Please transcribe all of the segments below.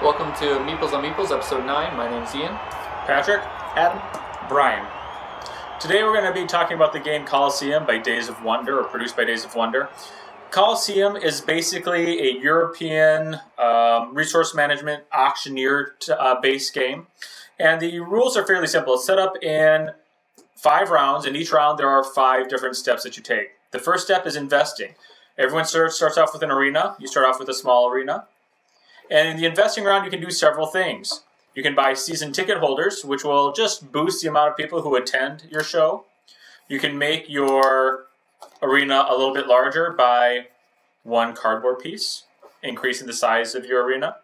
welcome to Meeples on Meeples, episode 9. My name's Ian. Patrick. Adam. Brian. Today we're going to be talking about the game Colosseum by Days of Wonder, or produced by Days of Wonder. Colosseum is basically a European resource management auctioneer-based game. And the rules are fairly simple. It's set up in 5 rounds. In each round there are 5 different steps that you take. The first step is investing. Everyone starts off with an arena. You start off with a small arena. And in the investing round, you can do several things. You can buy season ticket holders, which will just boost the amount of people who attend your show. You can make your arena a little bit larger by 1 cardboard piece, increasing the size of your arena.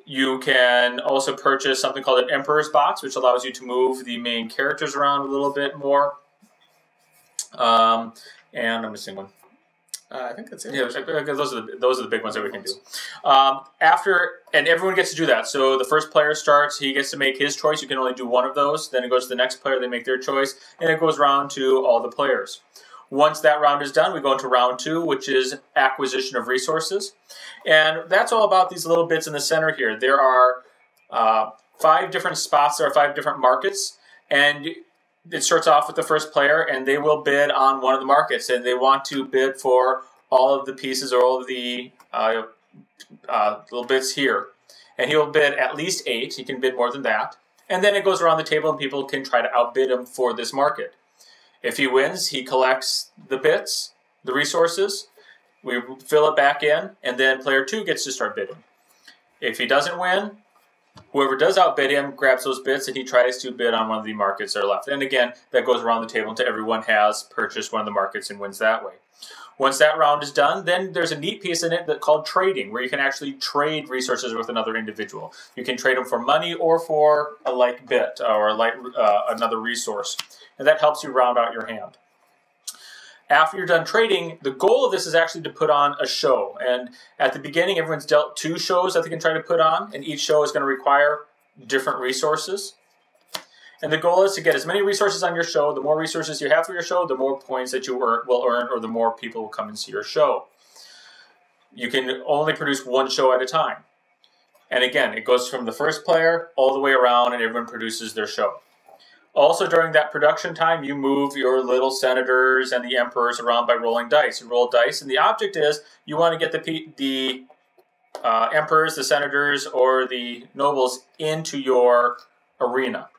You can also purchase something called an Emperor's Box, which allows you to move the main characters around a little bit more. And I'm missing one. I think that's it. Yeah, those are the big ones that we can do. And everyone gets to do that. So the first player starts, he gets to make his choice. You can only do 1 of those. Then it goes to the next player, they make their choice, and it goes round to all the players. Once that round is done, we go into round 2, which is acquisition of resources. And that's all about these little bits in the center here. There are 5 different spots, there are 5 different markets, and it starts off with the first player, and they will bid on one of the markets, and they want to bid for all of the pieces or all of the little bits here. And he'll bid at least 8. He can bid more than that. And then it goes around the table, and people can try to outbid him for this market. If he wins, he collects the bits, the resources. We fill it back in, and then player 2 gets to start bidding. If he doesn't win, whoever does outbid him grabs those bits and he tries to bid on one of the markets that are left. And again, that goes around the table until everyone has purchased one of the markets and wins that way. Once that round is done, then there's a neat piece in it called trading, where you can actually trade resources with another individual. You can trade them for money or for a like bit or another resource. And that helps you round out your hand. After you're done trading, the goal of this is actually to put on a show. And at the beginning, everyone's dealt 2 shows that they can try to put on, and each show is going to require different resources. And the goal is to get as many resources on your show. The more resources you have for your show, the more points that you will earn, or the more people will come and see your show. You can only produce 1 show at a time. And again, it goes from the first player all the way around, and everyone produces their show. Also, during that production time, you move your little senators and the emperors around by rolling dice. You roll dice, and the object is you want to get the emperors, the senators, or the nobles into your arena.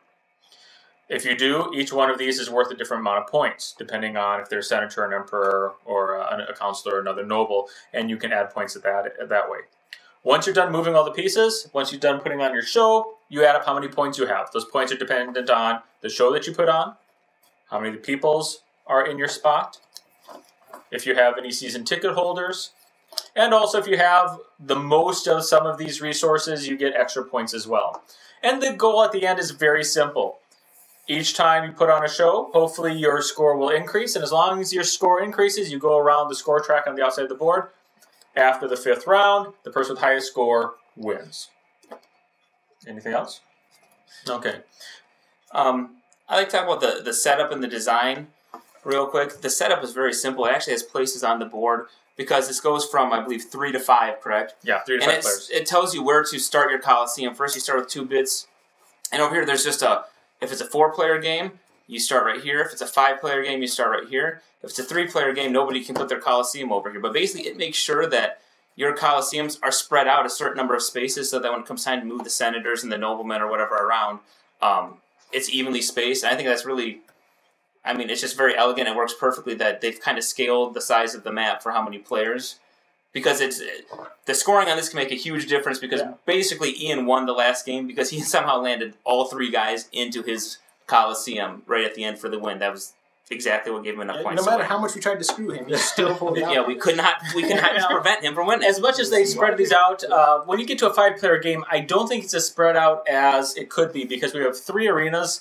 If you do, each one of these is worth a different amount of points, depending on if they're a senator, an emperor, or a counselor, or another noble, and you can add points that way. Once you're done moving all the pieces, once you're done putting on your show, you add up how many points you have. Those points are dependent on the show that you put on, how many of the peoples are in your spot, if you have any season ticket holders, and also if you have the most of some of these resources, you get extra points as well. And the goal at the end is very simple. Each time you put on a show, hopefully your score will increase, and as long as your score increases, you go around the score track on the outside of the board. After the 5th round, the person with the highest score wins. Anything else? Okay. I like to talk about the setup and the design real quick. The setup is very simple. It actually has places on the board because this goes from, I believe, 3 to 5, correct? Yeah, 3 to 5 players. It tells you where to start your Colosseum. First, you start with 2 bits. And over here, there's just if it's a 4-player game, you start right here. If it's a 5-player game, you start right here. If it's a 3-player game, nobody can put their Colosseum over here. But basically, it makes sure that your Colosseums are spread out a certain number of spaces so that when it comes time to move the senators and the noblemen or whatever around, it's evenly spaced. And I think that's really, it's just very elegant. It works perfectly that they've kind of scaled the size of the map for how many players. Because the scoring on this can make a huge difference because basically Ian won the last game because he somehow landed all 3 guys into his Colosseum right at the end for the win. That was exactly what gave him enough points. No matter how much we tried to screw him, he still pulled it out. Yeah, we could not prevent him from winning. As much as they spread these out, when you get to a 5-player game, I don't think it's as spread out as it could be because we have 3 arenas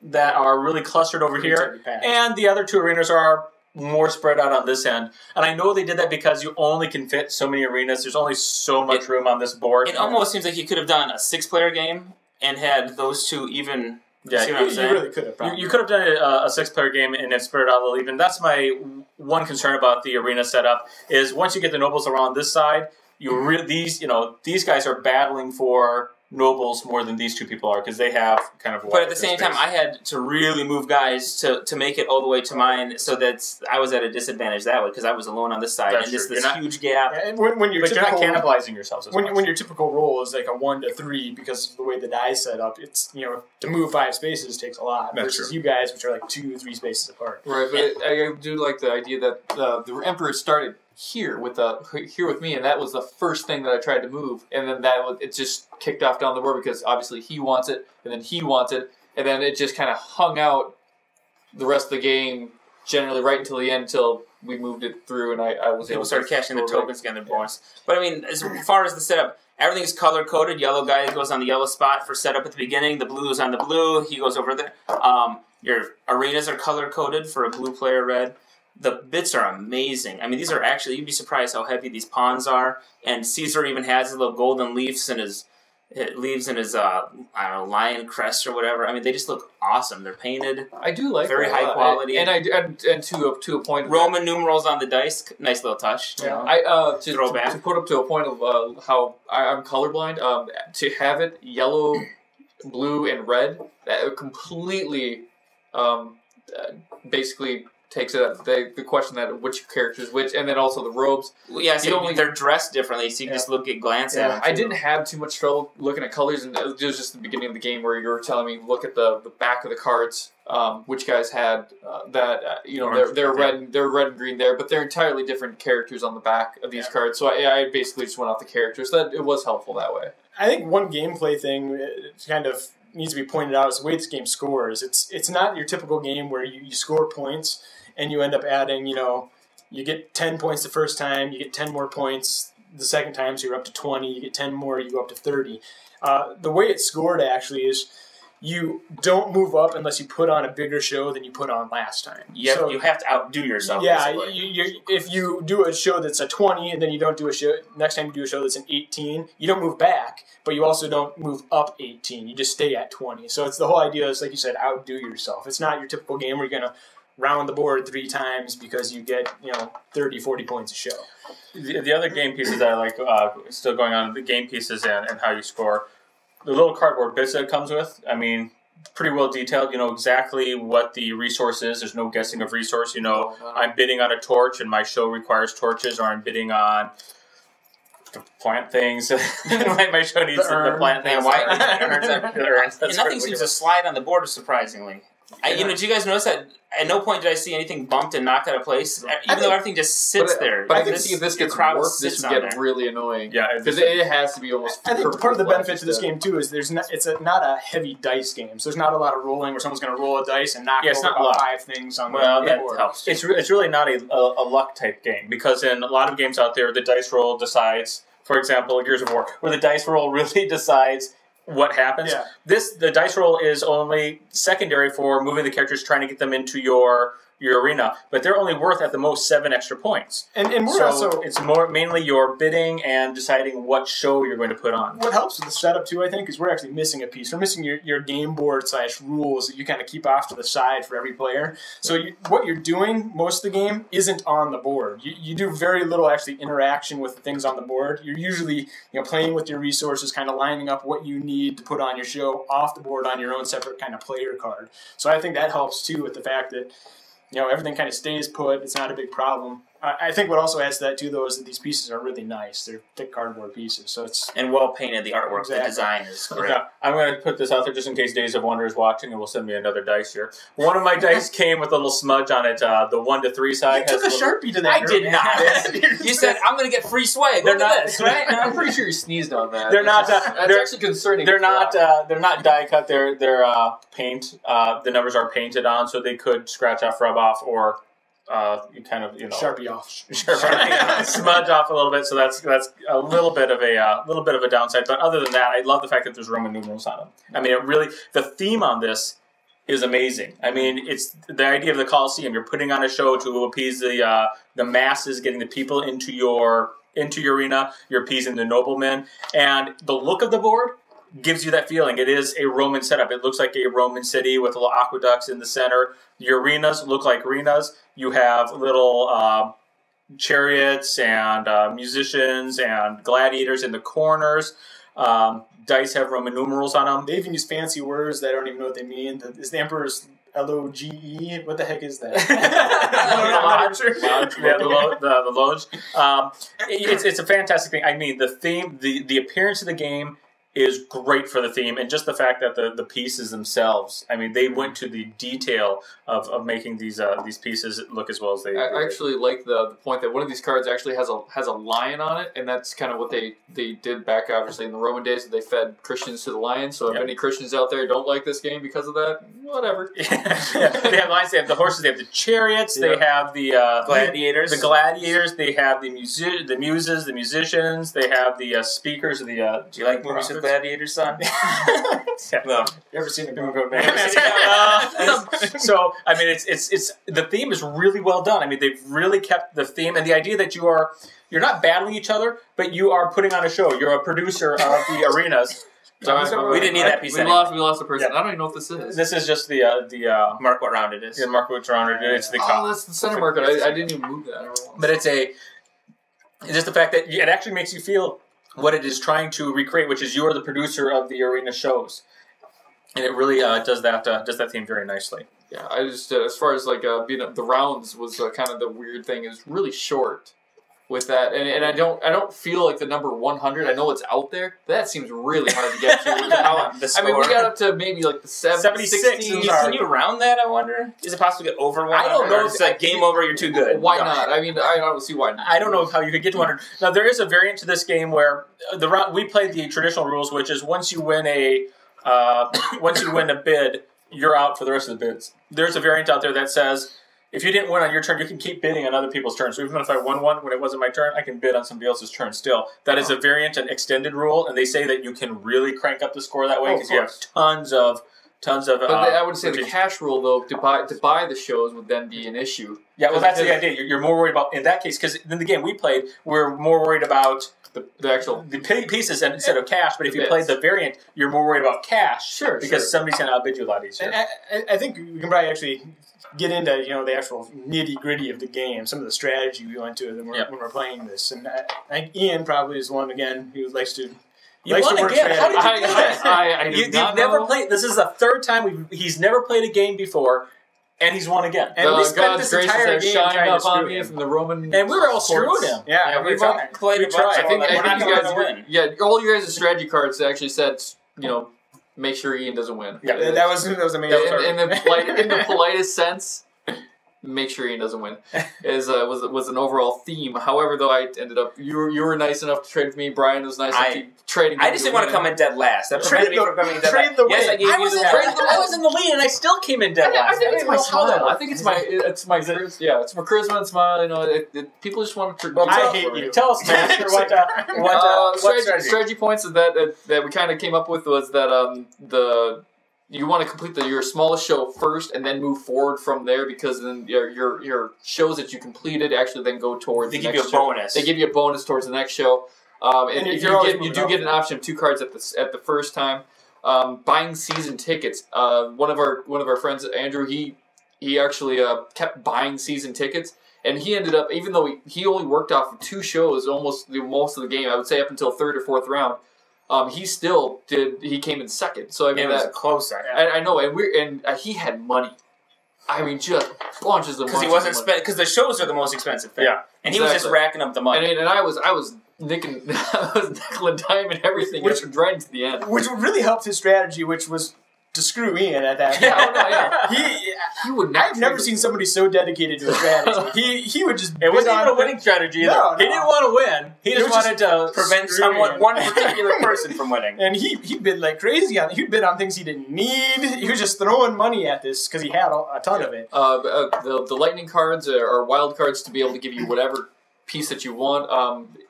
that are really clustered over here, and the other 2 arenas are more spread out on this end. And I know they did that because you only can fit so many arenas. There's only so much room on this board. It almost seems like you could have done a 6-player game and had those 2 even. Yeah, see what I'm saying? You really could have. You could have done a 6-player game and have spread it out a little even. That's my one concern about the arena setup is once you get the nobles around this side, these guys are battling for nobles more than these two people are because they have kind of. But at the same time, I had to really move guys to make it all the way to mine, so that I was at a disadvantage that way because I was alone on this side, and this huge gap. And when you're you're not cannibalizing yourselves. When your typical roll is like a 1 to 3 because of the way the die is set up, it's to move 5 spaces takes a lot versus you guys, which are like 2, 3 spaces apart. Right, but I do like the idea that the Emperor started here with me, and that was the first thing that I tried to move, and then it just kicked off down the board because obviously he wants it, and then he wants it, and then it just kind of hung out the rest of the game generally right until the end until we moved it through, and I was able to start cashing the tokens again, bonus. But I mean, as far as the setup, everything's color coded. Yellow guy goes on the yellow spot for setup at the beginning. The blue is on the blue. He goes over there. Your arenas are color coded for a blue player, red. The bits are amazing. I mean, these are actually, you'd be surprised how heavy these pawns are. And Caesar even has his little golden leaves in his I don't know, lion crest or whatever. I mean, they just look awesome. They're painted. I do like very high quality. And to a point. Roman numerals on the dice, nice little touch. Yeah. To put up to a point of how I'm colorblind. To have it yellow, blue, and red, that completely, basically takes the question that which characters which, and then also the robes. Well, yeah, so they're dressed differently, so you can just glance at them. I didn't have too much trouble looking at colors, and it was just the beginning of the game where you were telling me look at the back of the cards, which guys had they're red and green there, but they're entirely different characters on the back of these cards. So I basically just went off the characters. So that it was helpful that way. I think one gameplay thing kind of needs to be pointed out is the way this game scores. It's not your typical game where you score points and you end up adding, you get 10 points the first time, you get 10 more points the second time, so you're up to 20, you get 10 more, you go up to 30. The way it's scored actually is you don't move up unless you put on a bigger show than you put on last time. Yeah, you have to outdo yourself. Yeah, if you do a show that's a 20 and then you don't do a show, next time you do a show that's an 18, you don't move back, but you also don't move up 18. You just stay at 20. So it's the whole idea is, like you said, outdo yourself. It's not your typical game where you're going to round the board 3 times because you get 30, 40 points a show. The other game pieces that I like, still going on, the game pieces and how you score, the little cardboard bits that it comes with, I mean, pretty well detailed. You know exactly what the resource is. There's no guessing of resource. I'm bidding on a torch and my show requires torches, or I'm bidding on the plant things. My show needs the plant things. And nothing seems to slide on the board, surprisingly. Did you guys notice that at no point did I see anything bumped and knocked out of place, even though everything just sits there. But I can see if this gets worse, this would get really annoying. Yeah, because it has to be almost. I think part of the benefit to this game too is it's not a heavy dice game, so there's not a lot of rolling where someone's going to roll a dice and knock over about 5 things on the board. Helps. It's really not a luck type game, because in a lot of games out there, the dice roll decides. For example, Gears of War, where the dice roll really decides what happens. Yeah. The dice roll is only secondary for moving the characters, trying to get them into your arena, but they're only worth at the most 7 extra points. And we're also it's mainly your bidding and deciding what show you're going to put on. What helps with the setup too, I think, is we're actually missing a piece. We're missing your game board / rules that you kind of keep off to the side for every player. So what you're doing most of the game isn't on the board. You do very little actually interaction with the things on the board. You're usually playing with your resources, kind of lining up what you need to put on your show off the board on your own separate kind of player card. So I think that helps too with the fact that everything kind of stays put. It's not a big problem. I think what also adds to that too, though, is that these pieces are really nice. They're thick cardboard pieces, so and well painted. The artwork, the design is great. Okay. I'm going to put this out there just in case Days of Wonder is watching and will send me another dice here. One of my dice came with a little smudge on it. The 1 to 3 side. You took a Sharpie to that. I did not. You said I'm going to get free swag. Look at this, right? I'm pretty sure you sneezed on that. They're not. That's actually concerning. They're not die cut. They're paint. The numbers are painted on, so they could scratch off, rub off, or. You kind of Sharpie off, smudge off a little bit. So that's a little bit of a downside. But other than that, I love the fact that there's Roman numerals on them. I mean, the theme on this is amazing. I mean, it's the idea of the Colosseum. You're putting on a show to appease the masses, getting the people into your arena. You're appeasing the noblemen, and the look of the board gives you that feeling. It is a Roman setup. It looks like a Roman city with little aqueducts in the center. Your arenas look like arenas. You have little chariots and musicians and gladiators in the corners. Dice have Roman numerals on them. They even use fancy words that I don't even know what they mean. Is the Emperor's Loge? What the heck is that? The Loge. It's a fantastic thing. I mean, the theme, the appearance of the game is great for the theme, and just the fact that the pieces themselves, I mean, they went to the detail of making these pieces look as well as they. I actually like the point that one of these cards actually has a lion on it, and that's kind of what they did back obviously in the Roman days. They fed Christians to the lions. So if any Christians out there don't like this game because of that, whatever. They have lions. They have the horses. They have the chariots. They have the gladiators. The gladiators. They have the muses, the musicians. They have the speakers of the. Do you like movies with gladiators, son? No. You ever seen a movie about So I mean, it's the theme is really well done. I mean, they've really kept the theme and the idea that you're not battling each other, but you are putting on a show. You're a producer of the arenas. We didn't need that piece. We lost a person. Yeah. I don't even know what this is. This is just the mark what round it is. Yeah, mark what round it is. It's the that's the center marker. I didn't even move that. But it's just the fact that it actually makes you feel what it is trying to recreate, which is you're the producer of the arena shows, and it really does that theme very nicely. Yeah, I just as far as like being the rounds was kind of the weird thing. Is really short with that, and I don't feel like the number 100. I know it's out there, but that seems really hard to get to. I mean, we got up to maybe like the 76. Can you round that? I wonder. Is it possible to get over 100? I don't know. It's like game over. You're too good. Why not? I mean, I don't see why not. I don't know how you could get to 100. Now there is a variant to this game where we played the traditional rules, which is once you win a bid, you're out for the rest of the bids. There's a variant out there that says, if you didn't win on your turn, you can keep bidding on other people's turns. So even if I won one when it wasn't my turn, I can bid on somebody else's turn still. That is a variant, an extended rule, and they say that you can really crank up the score that way because you have tons of. But I would say the cash rule though to buy the shows would then be an issue. Yeah, well, that's the idea. You're more worried about in that case because in the game we played, we're more worried about the pieces instead of cash. But if you played the variant, you're more worried about cash. Because somebody's going to outbid you a lot easier. And I think we can probably actually get into the actual nitty gritty of the game, some of the strategy we went to when we're playing this. And I think Ian probably is one again who likes to. You won again. How did you do that? You've never played. This is the third time he's never played a game before, and he's won again. And we spent this entire game trying to screw him from the Roman. And we were all screwing him. Yeah, we've all played a bunch. I think we're not you going guys to win. Yeah, all you guys' strategy cards actually said, make sure Ian doesn't win. Yeah, that was amazing. In the politest sense. Make sure Ian doesn't win was an overall theme. However, though, I ended up you were nice enough to trade with me. Brian was nice enough to trade. I just didn't want to come in dead last. That prevented me from coming in dead last. Yes, I gave you the I was in the lead, and I still came in dead last. I think it's my smile. I think it's my charisma. It's my charisma and smile. People just want to. I hate you. Tell us, Master, what strategy points that we kind of came up with was that you want to complete your smallest show first and then move forward from there because then your shows that you completed actually then go towards the next show. They give you a bonus. They give you a bonus towards the next show. And you do get an option of 2 cards at the first time. Buying season tickets. One of our friends, Andrew, he actually kept buying season tickets. And he ended up, even though he only worked off of 2 shows most of the game, I would say up until 3rd or 4th round, he still did. He came in second, so I mean it was close. I know, and he had money. I mean, just bunches of money. Because he wasn't because the shows are the most expensive thing. Yeah, and he was just racking up the money. And I was nickel and dime and everything, right to the end. Which really helped his strategy, which was to screw Ian at that point. He would. I've never seen somebody so dedicated to a strategy. He would just. It wasn't even a winning strategy either. No. He didn't want to win. He just wanted to prevent one particular person from winning. And he bid like crazy on. He'd bid on things he didn't need. He was just throwing money at this because he had a ton of it. The lightning cards are wild cards to be able to give you whatever piece that you want.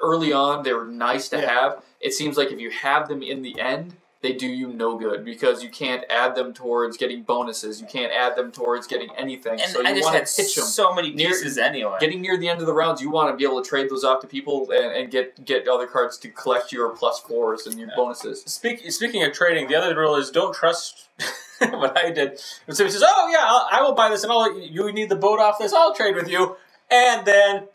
Early on, they were nice to have. It seems like if you have them in the end, they do you no good because you can't add them towards getting bonuses. You can't add them towards getting anything. And so you I just want had to pitch them. So many pieces anyway. Getting near the end of the rounds, you want to be able to trade those off to people and get other cards to collect your +4s and your bonuses. Speaking of trading, the other rule is don't trust what I did. If somebody says, "Oh yeah, I will buy this, and you need the boat off this, I'll trade with you," and then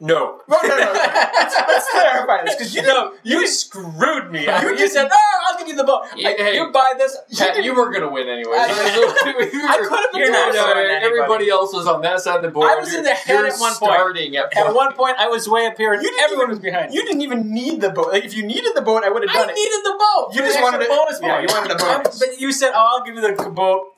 No. Well, no. Let's clarify this because you screwed me. You said, "Oh, I'll give you the boat. You buy this." Pat, you weren't going to win anyway. I could have been doing everybody else was on that side of the board. I was in the head at one point. At one point, I was way up here, and everyone was behind. You didn't even need the boat. Like if you needed the boat, I would have done it. I needed the boat. You just wanted a bonus point. Yeah, you wanted a bonus. But you said, "Oh, I'll give you the boat."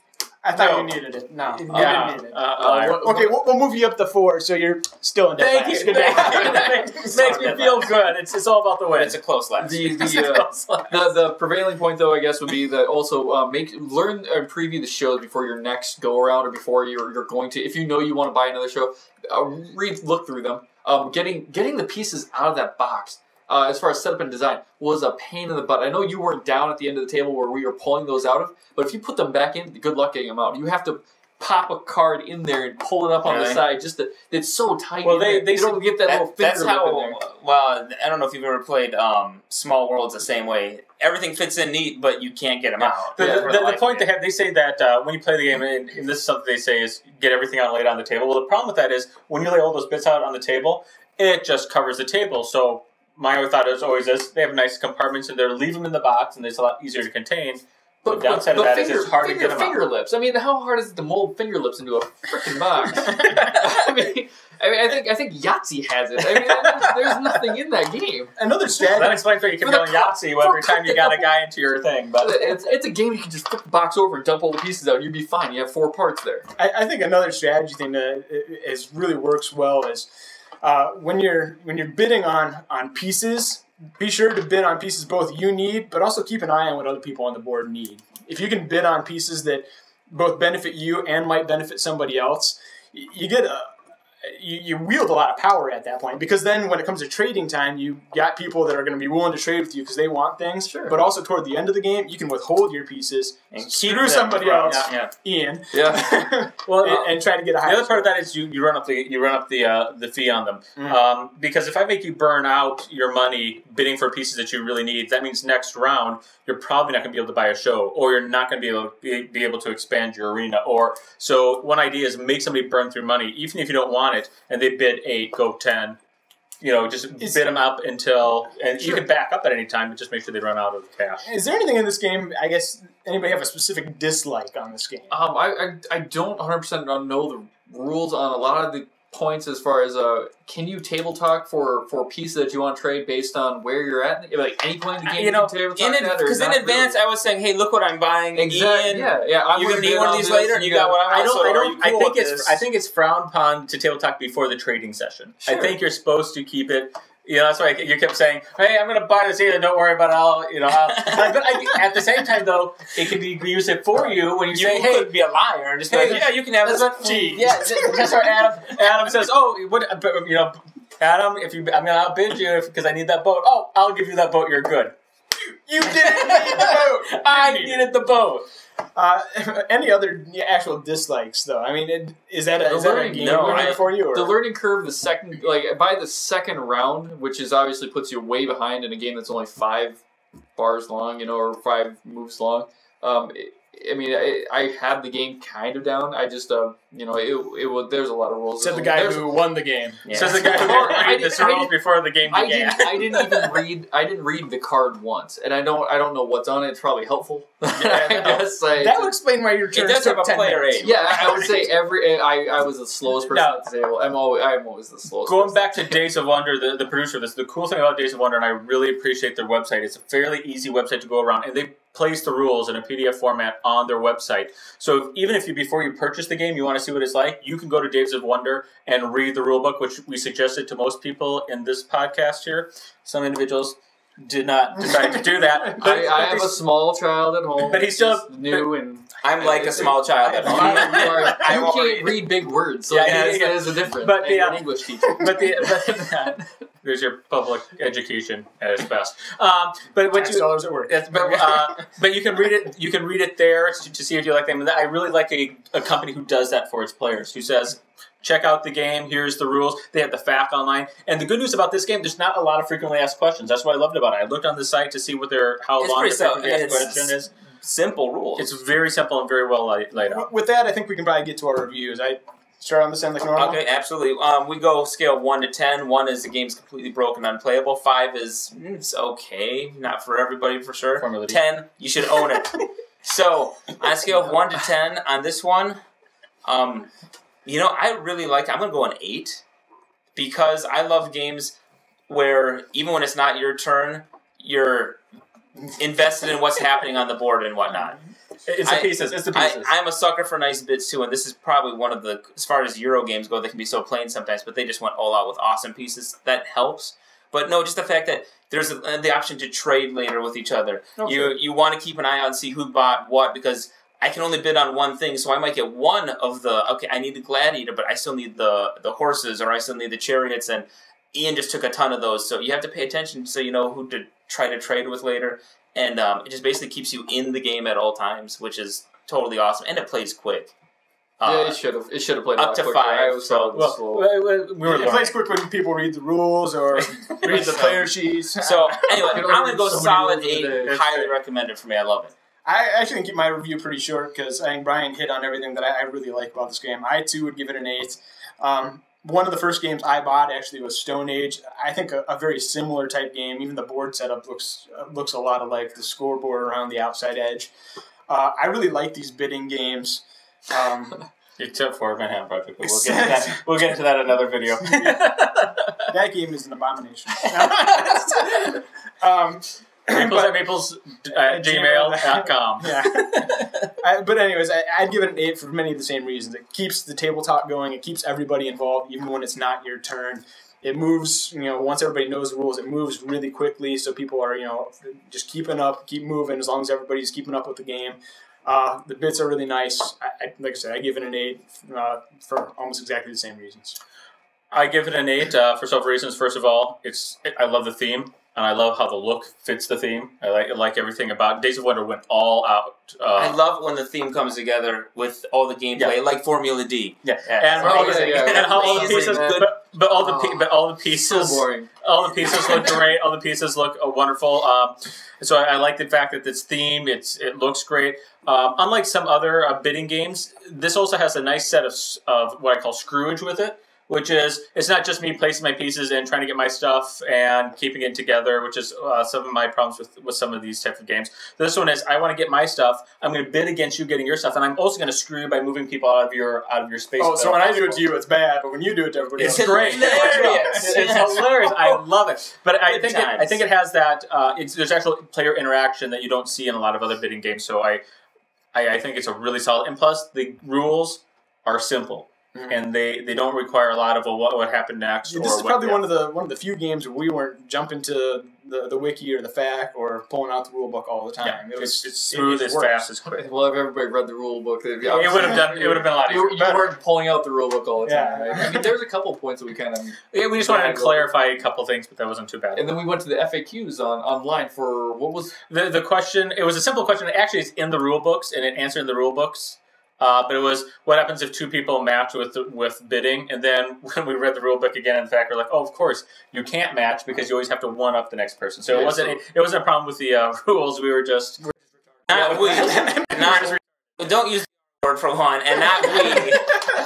I thought you needed it. No, you didn't need it. Okay, we'll move you up to 4, so you're still in Thank you. Makes me feel good. It's all about the win. It's a close last. The prevailing point, though, I guess, would be that also learn and preview the shows before your next go around or before you're going to. If you know you want to buy another show, look through them. Getting the pieces out of that box. As far as setup and design, was a pain in the butt. I know you weren't down at the end of the table where we were pulling those out of, but if you put them back in, good luck getting them out. You have to pop a card in there and pull it up on the side. It's so tight. Well, they don't get that little finger That's how. in there. Well, I don't know if you've ever played Small Worlds the same way. Everything fits in neat, but you can't get them out. The point they say that when you play the game, and this is something they say is get everything out laid on the table. Well, the problem with that is when you lay all those bits out on the table, it just covers the table. So my thought is always this: they have nice compartments in there. Leave them in the box, and it's a lot easier to contain. But the downside of that is it's hard to get them finger out. lips. I mean, how hard is it to mold finger lips into a freaking box? I think Yahtzee has it. I mean, there's nothing in that game. Another strategy. That explains why you can yell Yahtzee every time you got a guy into your thing. But it's a game you can just flip the box over and dump all the pieces out, and you'd be fine. You have 4 parts there. I think another strategy thing that is really works well is when you're bidding on pieces. Be sure to bid on pieces both you need, but also keep an eye on what other people on the board need. If you can bid on pieces that both benefit you and might benefit somebody else, you get you wield a lot of power at that point, because then when it comes to trading time, you got people that are going to be willing to trade with you because they want things. Sure. But also toward the end of the game, you can withhold your pieces And screw somebody else in, and try to get a higher. The other part of that is you run up the fee on them, because if I make you burn out your money bidding for pieces that you really need, that means next round you're probably not going to be able to buy a show, or you're not going to be able to expand your arena. Or so one idea is make somebody burn through money, even if you don't want it, and they bid 8, go 10. Just bid them up until, and you can back up at any time, but just make sure they run out of cash. Is there anything in this game? I guess anybody have a specific dislike on this game? I don't 100% know the rules on a lot of the points as far as can you table talk for pieces that you want to trade based on where you're at? Like any point in the game, you can table talk that, because in advance I was saying, "Hey, look what I'm buying." Exactly. Ian, I'm you're gonna need one of these later. You got what I want. I think it's frowned upon to table talk before the trading session. Sure. I think you're supposed to keep it. That's why you kept saying, "Hey, I'm going to buy this either. Don't worry about it. But at the same time, though, it can be use it for you when you say, "Hey, could be a liar and just be like, yeah, you can have this." Yeah, that's why Adam says, "Oh, Adam, I'm going to outbid you because I need that boat. Oh, I'll give you that boat. You're good. You didn't need the boat. I needed the boat." Any other actual dislikes, though? I mean, is that a game for you? Or? The learning curve, by the second round, which is obviously puts you way behind in a game that's only 5 bars long, or 5 moves long. I had the game kind of down. I just, there's a lot of rules. Said the guy who won the game. Yeah. Says the guy who didn't read the rules before the game began. I didn't read the card once, and I don't know what's on it. It's probably helpful. That would explain why your turn took 10 minutes. Yeah, I would say I was the slowest person at the table. I'm always the slowest. Going back to Days of Wonder, the producer of this, the cool thing about Days of Wonder, and I really appreciate their website. It's a fairly easy website to go around, and they place the rules in a PDF format on their website. So even if before you purchase the game, you want to see what it's like, you can go to Days of Wonder and read the rule book, which we suggested to most people in this podcast here. Some individuals did not decide to do that. I have a small child at home, but he's still new, and I'm like a small child at home. You can't read big words, so that is a difference. But an English teacher. There's your public education at its best. But what $6 at work. But you can read it. You can read it there to see if you like them. And I really like a company who does that for its players. Who says, check out the game. Here's the rules. They have the FAQ online. And the good news about this game, there's not a lot of frequently asked questions. That's what I loved about it. I looked on the site to see how long the frequently asked question is. Simple rules. It's very simple and very well laid out. With that, I think we can probably get to our reviews. start on this end like normal? Okay, absolutely. We go scale 1 to 10. 1 is the game's completely broken, unplayable. 5 is it's okay, not for everybody for sure. Formula D. 10, you should own it. So on a scale of 1 to 10 on this one, I really like. I'm gonna go an 8 because I love games where even when it's not your turn, you're invested in what's happening on the board and whatnot. It's the pieces. I'm a sucker for nice bits too, and this is probably one of the, as far as Euro games go, they can be so plain sometimes, but they just went all out with awesome pieces. That helps. But no, just the fact that there's the option to trade later with each other. Okay. You want to keep an eye on, see who bought what, because I can only bid on one thing, so I might get one of the, okay, I need the gladiator, but I still need the horses, or I still need the chariots, and Ian just took a ton of those, so you have to pay attention so you know who to try to trade with later. And it just basically keeps you in the game at all times, which is totally awesome. And it plays quick. Yeah, it should have. It should have played up to 5. I was slow. It plays quick when people read the rules or read the player sheets. So anyway, I'm gonna go solid 8. Highly recommended for me. I love it. I actually can keep my review pretty short because I think Brian hit on everything that I really like about this game. I too would give it an 8. One of the first games I bought actually was Stone Age. I think a very similar type game. Even the board setup looks a lot alike. The scoreboard around the outside edge. I really like these bidding games. Except for Manhattan Project, but we'll get into that in another video. That game is an abomination. Meeples@gmail.com. Yeah. But anyways, I'd give it an 8 for many of the same reasons. It keeps the tabletop going. It keeps everybody involved, even when it's not your turn. It moves, once everybody knows the rules, it moves really quickly, so people are, just keep moving as long as everybody's keeping up with the game. The bits are really nice. Like I said, I give it an 8 for almost exactly the same reasons. I give it an 8 for several reasons. First of all, I love the theme. And I love how the look fits the theme. I like everything about it. Days of Wonder went all out. I love when the theme comes together with all the gameplay, like Formula D. Yeah, and all the pieces, but all the pieces, so boring. All the pieces look great. All the pieces look wonderful. So I like the fact that it's themed. It looks great. Unlike some other bidding games, this also has a nice set of what I call Scrooge with it. Which is, it's not just me placing my pieces and trying to get my stuff and keeping it together, which is some of my problems with some of these types of games. This one is, I want to get my stuff. I'm going to bid against you getting your stuff, and I'm also going to screw you by moving people out of your space. Oh, so when I do it to you, it's bad, but when you do it to everybody else, it's great. It's hilarious. I love it. But I think it has that. There's actual player interaction that you don't see in a lot of other bidding games. So I think it's a really solid. And plus, the rules are simple. Mm-hmm. And they don't require a lot of what happened next. Yeah, this is probably one of the few games where we weren't jumping to the wiki or the FAQ or pulling out the rule book all the time. Yeah, it's smooth as fast as quick. Well, if everybody read the rule book, it would have been a lot easier. You weren't pulling out the rule book all the time. Right? I mean, there's a couple points that we kind of we just wanted to clarify a couple things, but that wasn't too bad. And then we went to the FAQs online for what was the question. It was a simple question. Actually, it's in the rule books, and it answered in the rule books. But it was, what happens if 2 people match with bidding? And then when we read the rule book again, in fact, we're like, oh, of course, you can't match because you always have to one-up the next person. So it wasn't a problem with the rules. We were just... Don't use the word for one, and not we.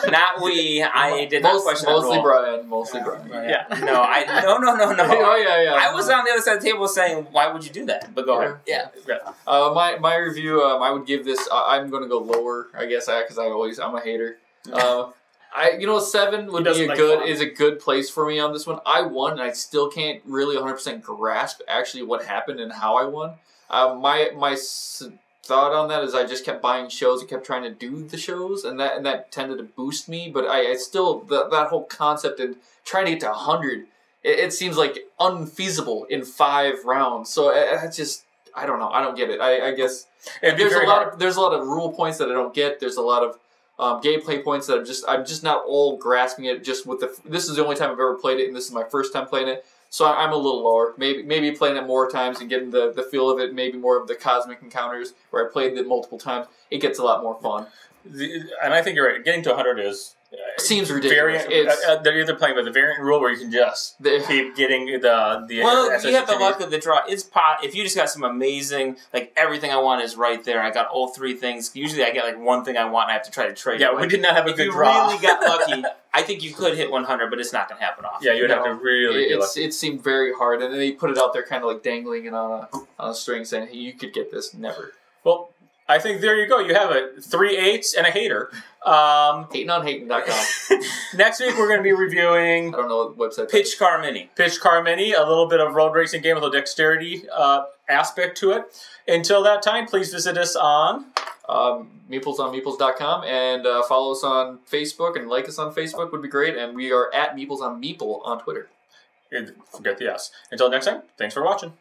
Not we. I did not question mostly Brian. Mostly Brian. Yeah. No. Oh yeah. I was on the other side of the table saying, "Why would you do that?" But go ahead. Yeah. My review. I would give this. I'm going to go lower. I guess because I'm a hater. 7 would be a good place for me on this one. I won, and I still can't really 100% grasp actually what happened and how I won. My thought on that is I just kept buying shows and kept trying to do the shows, and that tended to boost me. But I still that whole concept and trying to get to 100, it seems like unfeasible in 5 rounds. So I don't know. I don't get it. I guess there's a lot of rule points that I don't get. There's a lot of gameplay points that I'm just not all grasping it. Just with this is the only time I've ever played it, and this is my first time playing it. So I'm a little lower. Maybe playing it more times and getting the feel of it. Maybe more of the cosmic encounters where I played it multiple times. It gets a lot more fun. And I think you're right. Getting to 100 is seems ridiculous. They're either playing with the variant rule where you can just keep getting the well, you have the luck of the draw. It's if you just got some amazing, like everything I want is right there. I got all three things. Usually I get like one thing I want and I have to try to trade. Yeah, we did not have a good draw. If you really got lucky, I think you could hit 100, but it's not going to happen often. Yeah, you would have to really get lucky. It seemed very hard, and then they put it out there kind of like dangling it on a string saying, hey, you could get this. Never. Well, I think there you go. You have it. 3 8s and a hater. Hatingonhating.com. Next week we're going to be reviewing... I don't know what website. Pitch Car Mini. Pitch Car Mini, a little bit of road racing game with a dexterity aspect to it. Until that time, please visit us on... Meeples on Meeples.com, and follow us on Facebook and like us on Facebook would be great. And we are at Meeples on Meeple on Twitter. Forget the S. Until next time, thanks for watching.